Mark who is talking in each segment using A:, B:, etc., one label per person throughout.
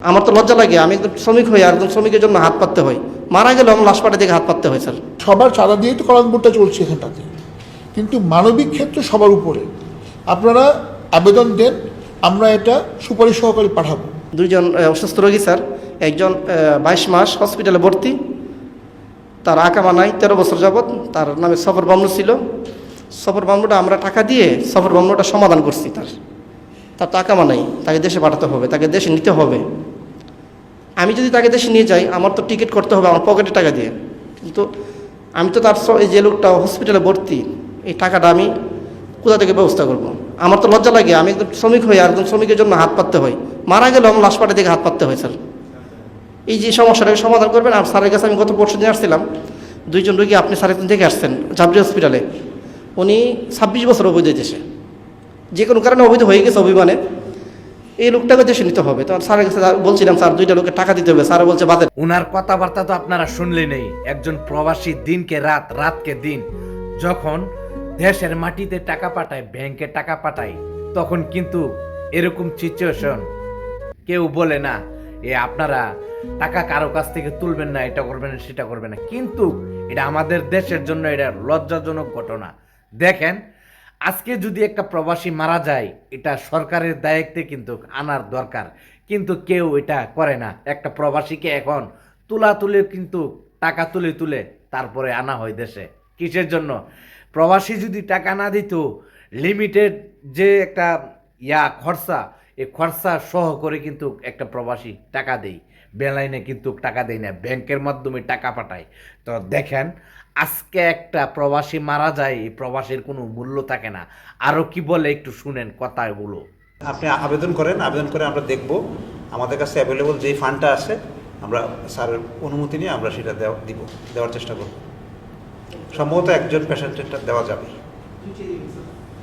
A: আমার তো লজ্জা লাগে, আমি একজন শ্রমিক হই আর একজন শ্রমিকের জন্য হাত পাততে হয়। মারা গেলেও আমার লাশ পাটা থেকে হাত পাততে হয় স্যার।
B: সবার চাঁদা দিয়েই তো কল্যাণপুরটা চলছে এখানটাতে, কিন্তু মানবিক ক্ষেত্রে সবার উপরে। আপনারা আবেদন দেন, আমরা এটা সুপারিশ সহকারে পাঠাবো।
A: দুইজন অসুস্থ রোগী স্যার, একজন 22 মাস হসপিটালে ভর্তি, তার আকামা নাই 13 বছর যাবৎ, তার নামে সফর বামনু ছিল। সফর বামনুটা আমরা টাকা দিয়ে সফর বামনুটা সমাধান করছি। তার তো আকামা নাই, তাকে দেশে পাঠাতে হবে, তাকে দেশে নিতে হবে। আমি যদি তাকে দেশে নিয়ে যাই, আমার তো টিকিট করতে হবে আমার পকেটে টাকা দিয়ে, কিন্তু আমি তো তার এই যে লোকটা হসপিটালে ভর্তি, এই টাকাটা আমি কোথা থেকে ব্যবস্থা করব? আমার তো লজ্জা লাগে, আমি একজন শ্রমিক হই আর একজন শ্রমিকের জন্য হাত পাততে হয়। মারা গেলেও আমার লাশ পাটা থেকে হাত পাততে হয় স্যার। এই যে সমস্যাটাকে সমাধান করবেন। আর স্যারের কাছে আমি গত পরশু দিন আসছিলাম, দুইজন রোগী আপনি স্যার একদিন দেখে আসছেন জাবরি হসপিটালে। উনি 26 বছর অবৈধ দেশে, যে কোনো কারণে অবৈধ হয়ে গেছে অভিমানে। এই লোকটাকে দেশে নিতে হবে। তো স্যারের কাছে বলছিলাম, স্যার 2টা লোকের টাকা দিতে হবে। স্যার বলছে বাদে।
C: উনার কথাবার্তা তো আপনারা শুনলেনই। একজন প্রবাসী দিনকে রাত, রাতকে দিন যখন দেশের মাটিতে টাকা পাঠায়, ব্যাংকে টাকা পাঠায়, তখন কিন্তু এরকম সিচুয়েশন কেউ বলে না আপনারা টাকা কারো কাছ থেকে তুলবেন না, এটা করবেন না, সেটা করবেন না। কিন্তু এটা আমাদের দেশের জন্য এটা লজ্জাজনক ঘটনা। দেখেন, আজকে যদি একটা প্রবাসী মারা যায়, এটা সরকারের দায়িত্বে কিন্তু আনার দরকার, কিন্তু কেউ এটা করে না। একটা প্রবাসীকে এখন তুলে কিন্তু টাকা তুলে তারপরে আনা হয় দেশে। কিসের জন্য? প্রবাসী যদি টাকা না দিত, লিমিটেড যে একটা খরচা, এই খরচা সহ করে কিন্তু একটা প্রবাসী টাকা দেয়, বেলাইনে কিন্তু টাকা দেয় না, ব্যাংকের মাধ্যমে টাকা পাঠায়। তো দেখেন, আজকে একটা প্রবাসী মারা যায়, এই প্রবাসীর কোনো মূল্য থাকে না। আরও কি বলে একটু শুনেন কথাগুলো।
D: আপনি আবেদন করেন, আবেদন করে আমরা দেখব। আমাদের কাছে অ্যাভেলেবল যেই ফান্ডটা আছে, আমরা স্যারের অনুমতি নিয়ে আমরা সেটা দেওয়ার চেষ্টা করব। সম্ভবত একজন পেশেন্টেরটা দেওয়া যাবে।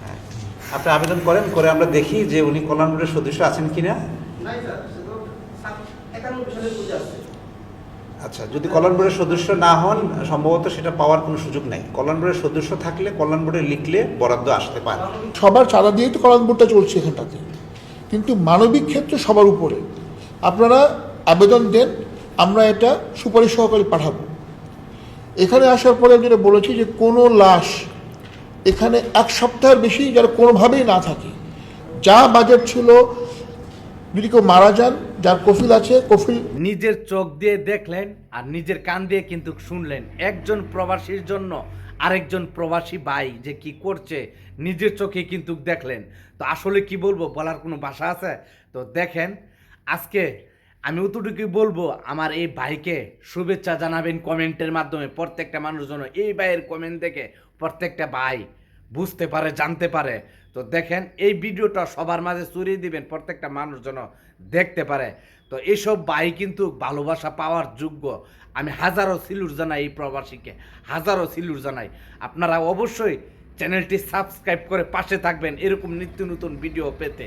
D: হ্যাঁ, আপনি আবেদন করেন, করে আমরা দেখি যে উনি কল্যাণ বোর্ডের সদস্য আছেন কিনা। আচ্ছা, যদি কল্যাণ বোর্ডের সদস্য না হন, সম্ভবত সেটা পাওয়ার কোনো সুযোগ নাই। কল্যাণ বোর্ডের সদস্য থাকলে কল্যাণ বোর্ডে লিখলে বরাদ্দ আসতে পারে।
B: সবার চাঁদা দিয়েই তো কল্যাণপুরটা চলছে এখানটাতে, কিন্তু মানবিক ক্ষেত্রে সবার উপরে। আপনারা আবেদন দেন, আমরা এটা সুপারিশ সহকারে পাঠাবো। এখানে আসার পরে আমি যেটা বলেছি যে কোনো লাশ এখানে 1 সপ্তাহের বেশি যারা কোনোভাবেই না থাকে, যা বাজেট ছিল, যদি কেউ মারা যান, যার কফিল আছে, কফিল
C: নিজের চোখ দিয়ে দেখলেন আর নিজের কান দিয়ে কিন্তু শুনলেন, একজন প্রবাসীর জন্য আরেকজন প্রবাসী ভাই যে কি করছে নিজের চোখে কিন্তু দেখলেন। তো আসলে কি বলবো, বলার কোনো ভাষা আছে? তো দেখেন, আজকে আমি অতটুকুই বলবো, আমার এই ভাইকে শুভেচ্ছা জানাবেন কমেন্টের মাধ্যমে। প্রত্যেকটা মানুষ যেন এই ভাইয়ের কমেন্ট দেখে প্রত্যেকটা ভাই বুঝতে পারে, জানতে পারে। তো দেখেন, এই ভিডিওটা সবার মাঝে ছড়িয়ে দিবেন, প্রত্যেকটা মানুষ যেন দেখতে পারে। তো এইসব ভাই কিন্তু ভালোবাসা পাওয়ার যোগ্য। আমি হাজারো সিলুট জানাই এই প্রবাসীকে, হাজারো সিলুট জানাই। আপনারা অবশ্যই চ্যানেলটি সাবস্ক্রাইব করে পাশে থাকবেন এরকম নিত্য নতুন ভিডিও পেতে।